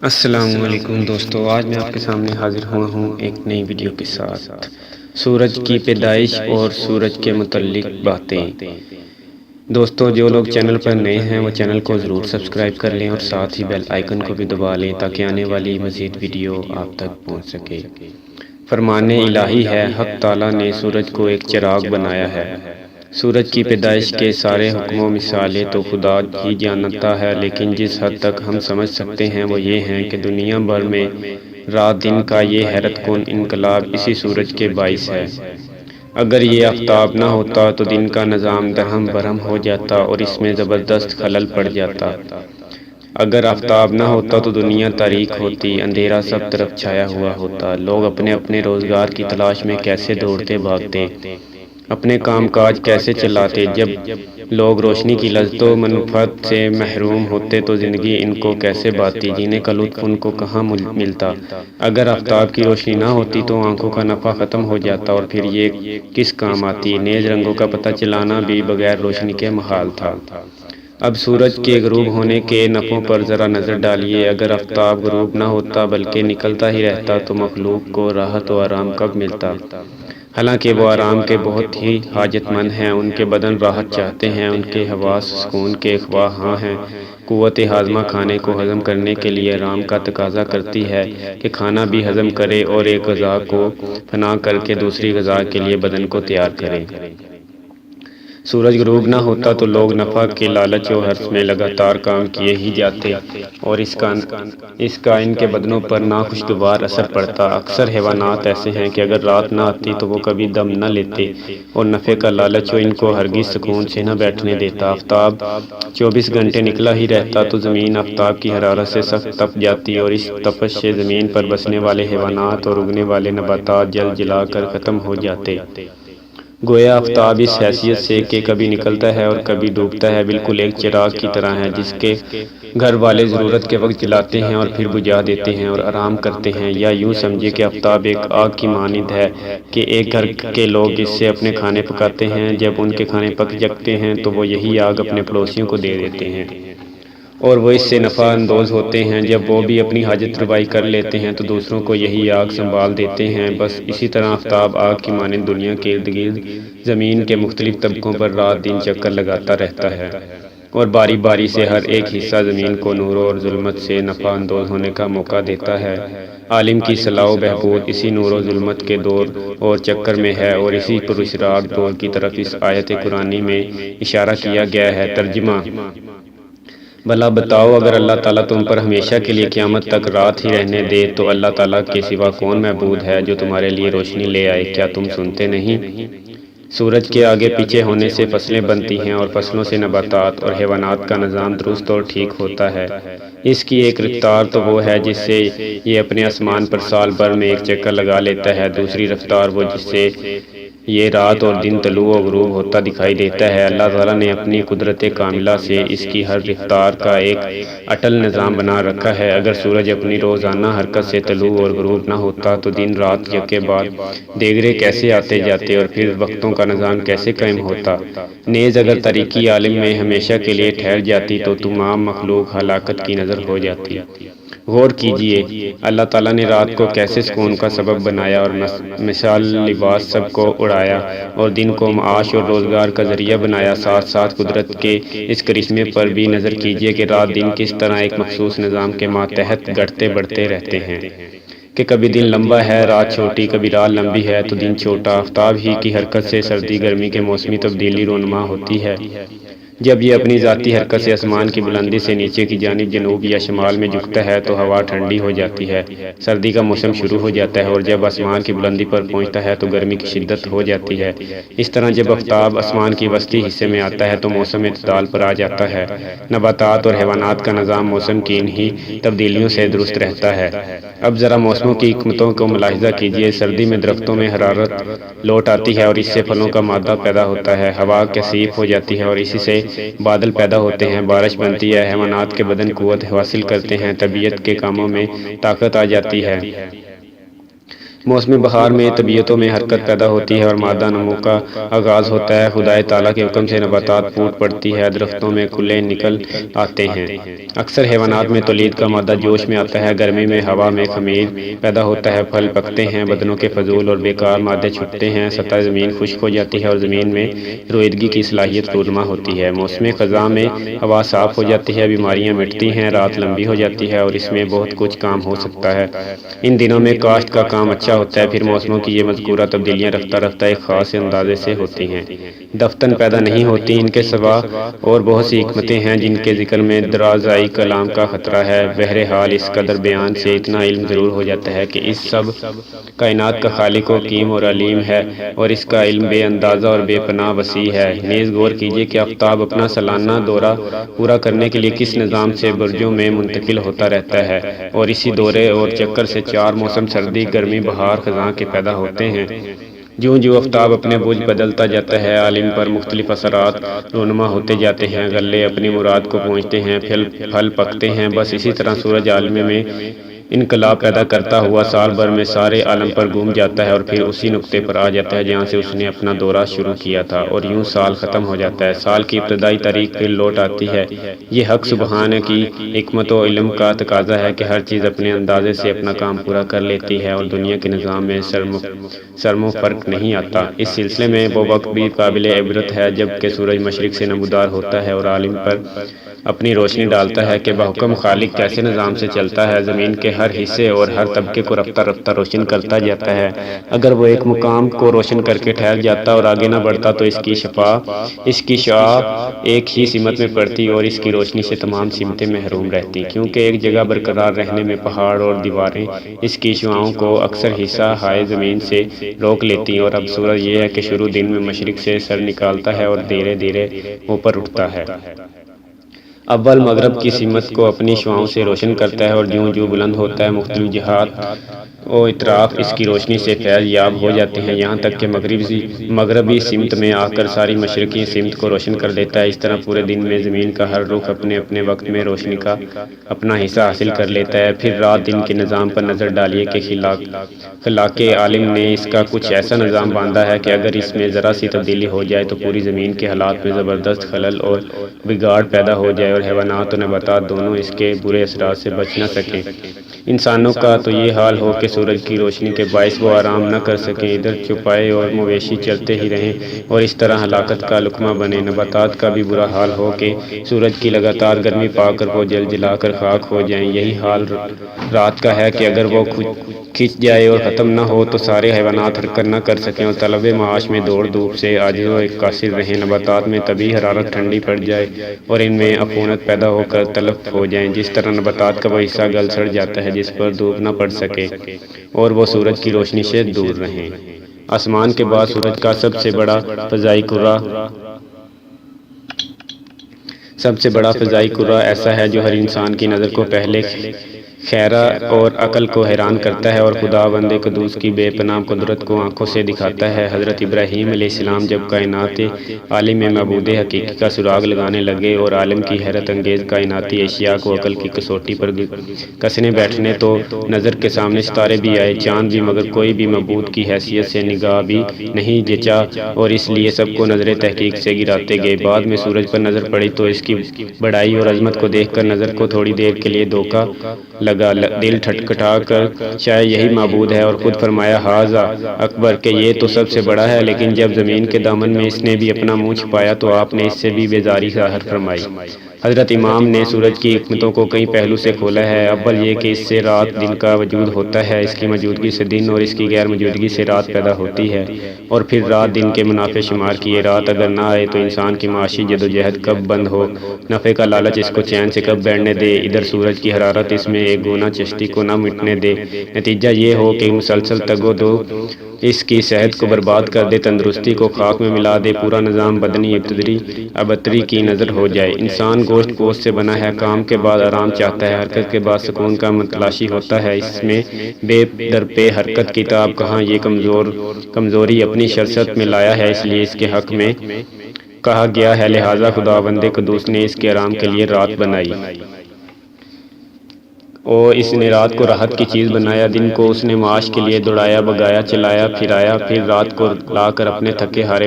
السلام علیکم دوستو، آج میں آپ کے سامنے حاضر ہوا ہوں ایک نئی ویڈیو کے ساتھ سورج کی پیدائش اور سورج کے متعلق باتیں۔ دوستو، جو لوگ چینل پر نئے ہیں وہ چینل کو ضرور سبسکرائب کر لیں اور ساتھ ہی بیل آئیکن کو بھی دبا لیں تاکہ آنے والی مزید ویڈیو آپ تک پہنچ سکے۔ فرمان الہی ہے، حق تعالیٰ نے سورج کو ایک چراغ بنایا ہے۔ سورج کی پیدائش کے سارے حکم و مثالیں تو خدا ہی جانتا ہے، لیکن جس حد تک ہم سمجھ سکتے ہیں وہ یہ ہیں کہ دنیا بھر میں رات دن کا یہ حیرت کن انقلاب اسی سورج کے باعث ہے۔ اگر یہ آفتاب نہ ہوتا تو دن کا نظام درہم برہم ہو جاتا اور اس میں زبردست خلل پڑ جاتا۔ اگر آفتاب نہ ہوتا تو دنیا تاریک ہوتی، اندھیرا سب طرف چھایا ہوا ہوتا، لوگ اپنے اپنے روزگار کی تلاش میں کیسے دوڑتے بھاگتے، اپنے کام کاج کیسے چلاتے۔ جب لوگ روشنی کی لذت و منفعت سے محروم ہوتے تو زندگی ان کو کیسے باتی، جینے کا لطف ان کو کہاں ملتا۔ اگر آفتاب کی روشنی نہ ہوتی تو آنکھوں کا نفع ختم ہو جاتا اور پھر یہ کس کام آتی۔ نیز رنگوں کا پتہ چلانا بھی بغیر روشنی کے محال تھا۔ اب سورج کے غروب ہونے کے نفعوں پر ذرا نظر ڈالیے۔ اگر آفتاب غروب نہ ہوتا بلکہ نکلتا ہی رہتا تو مخلوق کو راحت و آرام کب ملتا؟ حالانکہ وہ آرام کے بہت ہی حاجت مند ہیں، ان کے بدن راحت چاہتے ہیں، ان کے حواس سکون کے خواہاں ہیں۔ قوت ہاضمہ کھانے کو ہضم کرنے کے لیے آرام کا تقاضا کرتی ہے کہ کھانا بھی ہضم کرے اور ایک غذا کو فنا کر کے دوسری غذا کے لیے بدن کو تیار کرے۔ سورج غروب نہ ہوتا تو لوگ نفع کے لالچ و حرص میں لگاتار کام کیے ہی جاتے اور اس کا ان کے بدنوں پر ناخوشگوار اثر پڑتا۔ اکثر حیوانات ایسے ہیں کہ اگر رات نہ آتی تو وہ کبھی دم نہ لیتے اور نفع کا لالچ ان کو ہرگز سکون سے نہ بیٹھنے دیتا۔ آفتاب 24 گھنٹے نکلا ہی رہتا تو زمین آفتاب کی حرارت سے سخت تپ جاتی اور اس تپش سے زمین پر بسنے والے حیوانات اور اگنے والے نباتات جل جلا کر ختم ہو جاتے۔ گویا آفتاب اس حیثیت سے کہ کبھی نکلتا ہے اور کبھی ڈوبتا ہے، بالکل ایک چراغ کی طرح ہے جس کے گھر والے ضرورت کے وقت جلاتے ہیں اور پھر بجھا دیتے ہیں اور آرام کرتے ہیں۔ یا یوں سمجھے کہ آفتاب ایک آگ کی مانند ہے کہ ایک گھر کے لوگ اس سے اپنے کھانے پکاتے ہیں، جب ان کے کھانے پک جاتے ہیں تو وہ یہی آگ اپنے پڑوسیوں کو دے دیتے ہیں اور وہ اس سے نفع اندوز ہوتے ہیں۔ جب وہ بھی اپنی حاجت روائی کر لیتے ہیں تو دوسروں کو یہی آگ سنبھال دیتے ہیں۔ بس اسی طرح آفتاب آگ کی مانند دنیا کے ارد گرد زمین کے مختلف طبقوں پر رات دن چکر لگاتا رہتا ہے اور باری باری سے ہر ایک حصہ زمین کو نور اور ظلمت سے نفع اندوز ہونے کا موقع دیتا ہے۔ عالم کی صلاح و بہبود اسی نور و ظلمت کے دور اور چکر میں ہے اور اسی پراسرار دور کی طرف اس آیت قرآنی میں اشارہ کیا گیا ہے۔ ترجمہ: بھلا بتاؤ، اگر اللہ تعالیٰ تم پر ہمیشہ کے لیے قیامت تک رات ہی رہنے دے تو اللہ تعالیٰ کے سوا کون معبود ہے جو تمہارے لیے روشنی لے آئے؟ کیا تم سنتے نہیں؟ سورج کے آگے پیچھے ہونے سے فصلیں بنتی ہیں اور فصلوں سے نباتات اور حیوانات کا نظام درست اور ٹھیک ہوتا ہے۔ اس کی ایک رفتار تو وہ ہے جس سے یہ اپنے آسمان پر سال بھر میں ایک چکر لگا لیتا ہے، دوسری رفتار وہ جس سے یہ رات اور دن طلوع و غروب ہوتا دکھائی دیتا ہے۔ اللہ تعالیٰ نے اپنی قدرت کاملہ سے اس کی ہر رفتار کا ایک اٹل نظام بنا رکھا ہے۔ اگر سورج اپنی روزانہ حرکت سے طلوع اور غروب نہ ہوتا تو دن رات یکے بعد دیگرے کیسے آتے جاتے اور پھر وقتوں کا نظام کیسے قائم ہوتا؟ نیز اگر تاریکی عالم میں ہمیشہ کے لیے ٹھہر جاتی تو تمام مخلوق ہلاکت کی نذر ہو جاتی۔ غور کیجئے، اللہ تعالیٰ نے رات کو کیسے سکون کا سبب بنایا اور مثال لباس سب کو اڑایا اور دن کو معاش اور روزگار کا ذریعہ بنایا۔ ساتھ ساتھ قدرت کے اس کرشمے پر بھی نظر کیجئے کہ رات دن کس طرح ایک مخصوص نظام کے ماتحت گھٹتے بڑھتے رہتے ہیں کہ کبھی دن لمبا ہے رات چھوٹی، کبھی رات لمبی ہے تو دن چھوٹا۔ آفتاب ہی کی حرکت سے سردی گرمی کے موسمی تبدیلی رونما ہوتی ہے۔ جب یہ اپنی ذاتی حرکت سے آسمان کی بلندی سے نیچے کی جانب جنوب یا شمال میں جھکتا ہے تو ہوا ٹھنڈی ہو جاتی ہے، سردی کا موسم شروع ہو جاتا ہے اور جب آسمان کی بلندی پر پہنچتا ہے تو گرمی کی شدت ہو جاتی ہے۔ اس طرح جب آفتاب آسمان کی وسطی حصے میں آتا ہے تو موسم اعتدال پر آ جاتا ہے، نباتات اور حیوانات کا نظام موسم کی انہی تبدیلیوں سے درست رہتا ہے۔ اب ذرا موسموں کی حکمتوں کو ملاحظہ کیجئے۔ سردی میں درختوں میں حرارت لوٹ آتی ہے اور اس سے پھلوں کا مادہ پیدا ہوتا ہے، ہوا کثیف ہو جاتی ہے اور اسی سے بادل پیدا ہوتے ہیں، بارش بنتی ہے، حیوانات کے بدن قوت حاصل کرتے ہیں، طبیعت کے کاموں میں طاقت آ جاتی ہے۔ موسم بہار میں طبیعتوں میں حرکت پیدا ہوتی ہے اور مادہ نمو کا آغاز ہوتا ہے۔ خدائے تعالیٰ کے حکم سے نباتات پھوٹ پڑتی ہے، درختوں میں کھلے نکل آتے ہیں۔ اکثر حیوانات میں تولید کا مادہ جوش میں آتا ہے، گرمی میں ہوا میں خمیر پیدا ہوتا ہے، پھل پکتے ہیں، بدنوں کے فضول اور بیکار مادے چھٹتے ہیں، سطح زمین خشک ہو جاتی ہے اور زمین میں رویدگی کی صلاحیت رونما ہوتی ہے۔ موسم خزاں میں ہوا صاف ہو جاتی ہے، بیماریاں مٹتی ہیں، رات لمبی ہو جاتی ہے اور اس میں بہت کچھ کام ہو سکتا ہے۔ ان دنوں میں کاشت کا کام اچھا ہوتا ہے۔ پھر موسموں کی یہ مذکورہ تبدیلیاں رفتہ رفتہ ایک خاص اندازے سے ہوتی ہیں، دفتن پیدا نہیں ہوتی۔ ان کے سوا اور بہت سی حکمتیں ہیں جن کے ذکر میں درازائی کلام کا خطرہ ہے۔ بہرحال اس قدر بیان سے اتنا علم ضرور ہو جاتا ہے کہ اس سب کائنات کا خالق و حکیم اور علیم ہے اور اس کا علم بے اندازہ اور بے پناہ وسیع ہے۔ نیز غور کیجیے کہ آفتاب اپنا سالانہ دورہ پورا کرنے کے لیے کس نظام سے برجوں میں منتقل ہوتا رہتا ہے اور اسی دورے اور چکر سے 4 موسم سردی، گرمی، بہار، خزاں کے پیدا ہوتے ہیں۔ جوں جوں آفتاب اپنے برج بدلتا جاتا ہے، عالم پر مختلف اثرات رونما ہوتے جاتے ہیں، غلے اپنی مراد کو پہنچتے ہیں، پھل پکتے ہیں۔ بس اسی طرح سورج عالم میں انقلاب پیدا کرتا ہوا سال بھر میں سارے عالم پر گھوم جاتا ہے اور پھر اسی نقطے پر آ جاتا ہے جہاں سے اس نے اپنا دورہ شروع کیا تھا، اور یوں سال ختم ہو جاتا ہے۔ سال کی ابتدائی تاریخ پھر لوٹ آتی ہے۔ یہ حق سبحانہ کی حکمت و علم کا تقاضا ہے کہ ہر چیز اپنے اندازے سے اپنا کام پورا کر لیتی ہے اور دنیا کے نظام میں سرم و فرق نہیں آتا۔ اس سلسلے میں وہ وقت بھی قابل عبرت ہے جب کہ سورج مشرق سے نمودار ہوتا ہے اور عالم پر اپنی روشنی ڈالتا ہے کہ بحکم خالق کیسے نظام سے چلتا ہے، زمین کے ہر حصے اور ہر طبقے کو رفتہ رفتہ روشن کرتا جاتا ہے۔ اگر وہ ایک مقام کو روشن کر کے ٹھہر جاتا اور آگے نہ بڑھتا تو اس کی شعاع ایک ہی سمت میں پڑتی اور اس کی روشنی سے تمام سمتیں محروم رہتی، کیونکہ ایک جگہ برقرار رہنے میں پہاڑ اور دیواریں اس کی شعاعوں کو اکثر حصہ ہائے زمین سے روک لیتی۔ اور اب صورت یہ ہے کہ شروع دن میں مشرق سے سر نکالتا ہے اور دھیرے دھیرے اوپر اٹھتا ہے۔ اول مغرب کی سمت کو اپنی شعاعوں سے روشن کرتا ہے اور جوں جوں بلند ہوتا ہے مختلف جہات و اطراف اس کی روشنی سے فیض یاب ہو جاتے ہیں، یہاں تک کہ مغربی سمت میں آ کر ساری مشرقی سمت کو روشن کر دیتا ہے۔ اس طرح پورے دن میں زمین کا ہر رخ اپنے اپنے وقت میں روشنی کا اپنا حصہ حاصل کر لیتا ہے۔ پھر رات دن کے نظام پر نظر ڈالیے کہ خلاق عالم نے اس کا کچھ ایسا نظام باندھا ہے کہ اگر اس میں ذرا سی تبدیلی ہو جائے تو پوری زمین کے حالات میں زبردست خلل اور بگاڑ پیدا ہو جائے اور حیوانات و نباتات دونوں اس کے برے اثرات سے بچ نہ سکیں۔ انسانوں کا تو یہ حال ہو کہ سورج کی روشنی کے باعث وہ آرام نہ کر سکیں، ادھر چھپائے اور مویشی چلتے ہی رہیں اور اس طرح ہلاکت کا لقمہ بنے۔ نباتات کا بھی برا حال ہو کہ سورج کی لگاتار گرمی پا کر وہ جل جلا کر خاک ہو جائیں۔ یہی حال رات کا ہے کہ اگر وہ کھنچ جائے اور ختم نہ ہو تو سارے حیوانات حرکت نہ کر سکیں اور طلب معاش میں دوڑ دھوپ سے عاجز و قاصر رہیں۔ نباتات میں طبعی حرارت ٹھنڈی پڑ جائے اور ان میں عفونت پیدا ہو کر تلف ہو جائیں، جس طرح نباتات کا وہ حصہ گل سڑ جاتا ہے جس پر دھوپ نہ پڑ سکے اور وہ سورج کی روشنی سے دور رہیں۔ آسمان کے بعد سورج کا سب سے بڑا فضائی کرہ ایسا ہے جو ہر انسان کی نظر کو پہلے خیرہ اور عقل کو حیران کرتا ہے اور خداوند قدوس کی بے پناہ قدرت کو آنکھوں سے دکھاتا ہے۔ حضرت ابراہیم علیہ السلام جب کائنات عالم میں معبود حقیقی کا سراغ لگانے لگے اور عالم کی حیرت انگیز کائناتی اشیاء کو عقل کی کسوٹی پر کسنے بیٹھنے تو نظر کے سامنے ستارے بھی آئے، چاند بھی، مگر کوئی بھی معبود کی حیثیت سے نگاہ بھی نہیں جچا اور اس لیے سب کو نظر تحقیق سے گراتے گئے۔ بعد میں سورج پر نظر پڑی تو اس کی بڑائی اور عظمت کو دیکھ کر نظر کو تھوڑی دیر کے لیے دھوکا لگا، دل ٹھٹکٹا کر شاید یہی معبود ہے، اور خود فرمایا ھذا اکبر کہ یہ تو سب سے بڑا ہے۔ لیکن جب زمین کے دامن میں اس نے بھی اپنا منہ چھپایا تو آپ نے اس سے بھی بیزاری ظاہر فرمائی۔ حضرت امام نے سورج کی حکمتوں کو کئی پہلو سے کھولا ہے۔ اول یہ کہ اس سے رات دن کا وجود ہوتا ہے، اس کی موجودگی سے دن اور اس کی غیر موجودگی سے رات پیدا ہوتی ہے، اور پھر رات دن کے منافع شمار کیے۔ رات اگر نہ آئے تو انسان کی معاشی جدوجہد کب بند ہو، نفع کا لالچ اس کو چین سے کب بیٹھنے دے، ادھر سورج کی حرارت اس میں ایک گونا چشتی کو نہ مٹنے دے، نتیجہ یہ ہو کہ مسلسل تگ و دو اس کی صحت کو برباد کر دے، تندرستی کو خاک میں ملا دے، پورا نظام بدنی ابتری کی نظر ہو جائے۔ انسان گوشت پوست سے بنا ہے، کام کے بعد آرام چاہتا ہے، حرکت کے بعد سکون کا متلاشی ہوتا ہے، اس میں بے در پہ حرکت کی تاب کہاں۔ یہ کمزوری اپنی شرست میں لایا ہے، اس لیے اس کے حق میں کہا گیا ہے لہذا خداوند قدوس نے اس کے آرام کے لیے رات بنائی۔ اور اس نے رات کو راحت کی چیز بنایا، دن کو اس نے معاش کے لیے دوڑایا بگایا چلایا پھرایا، پھر رات کو لا کر اپنے تھکے ہارے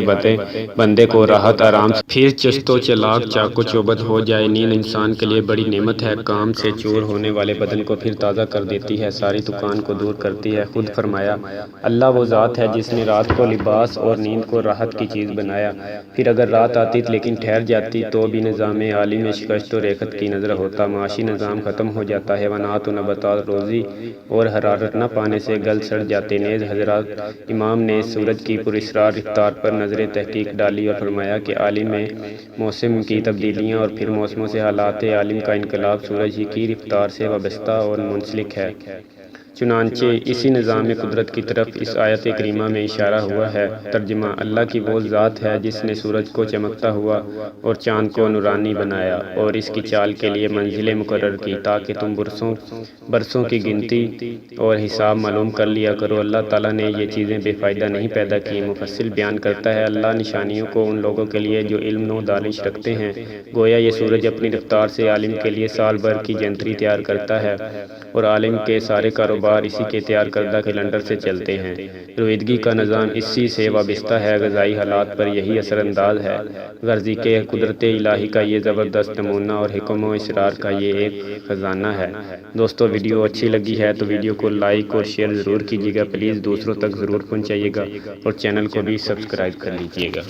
بندے کو راحت آرام سے پھر چست و چلاک چاق و چوبند ہو جائے۔ نیند انسان کے لیے بڑی نعمت ہے، کام سے چور ہونے والے بدن کو پھر تازہ کر دیتی ہے، ساری تھکان کو دور کرتی ہے۔ خود فرمایا، اللہ وہ ذات ہے جس نے رات کو لباس اور نیند کو راحت کی چیز بنایا، پھر اگر رات آتی لیکن ٹھہر جاتی تو بھی نظام عالم میں شکست و ریخت کی نظر ہوتا، معاشی نظام ختم ہو جاتا، حیوانات و نباتات روزی اور حرارت نہ پانے سے گل سڑ جاتے۔ نیز حضرت امام نے سورج کی پراسرار رفتار پر نظر تحقیق ڈالی اور فرمایا کہ عالم میں موسم کی تبدیلیاں اور پھر موسموں سے حالات عالم کا انقلاب سورج ہی کی رفتار سے وابستہ اور منسلک ہے۔ چنانچہ اسی نظام قدرت کی طرف اس آیت کریمہ میں اشارہ ہوا ہے۔ ترجمہ: اللہ کی وہ ذات ہے جس نے سورج کو چمکتا ہوا اور چاند کو نورانی بنایا اور اس کی چال کے لیے منزلیں مقرر کی تاکہ تم برسوں کی گنتی اور حساب معلوم کر لیا کرو۔ اللہ تعالیٰ نے یہ چیزیں بے فائدہ نہیں پیدا کی۔ مفصل بیان کرتا ہے، اللہ نشانیوں کو ان لوگوں کے لیے جو علم و دانش رکھتے ہیں، گویا یہ سورج اپنی رفتار سے عالم کے لیے سال بھر کی جنتری تیار کرتا ہے اور عالم کے سارے کاروبار اسی کے تیار کردہ کیلنڈر سے چلتے ہیں۔ رویدگی کا نظام اسی سے وابستہ ہے، غذائی حالات پر یہی اثر انداز ہے۔ غرضی کہ قدرت الہی کا یہ زبردست نمونہ اور حکم و اسرار کا یہ ایک خزانہ ہے۔ دوستو، ویڈیو اچھی لگی ہے تو ویڈیو کو لائک اور شیئر ضرور کیجیے گا، پلیز دوسروں تک ضرور پہنچائیے گا اور چینل کو بھی سبسکرائب کر لیجیے گا۔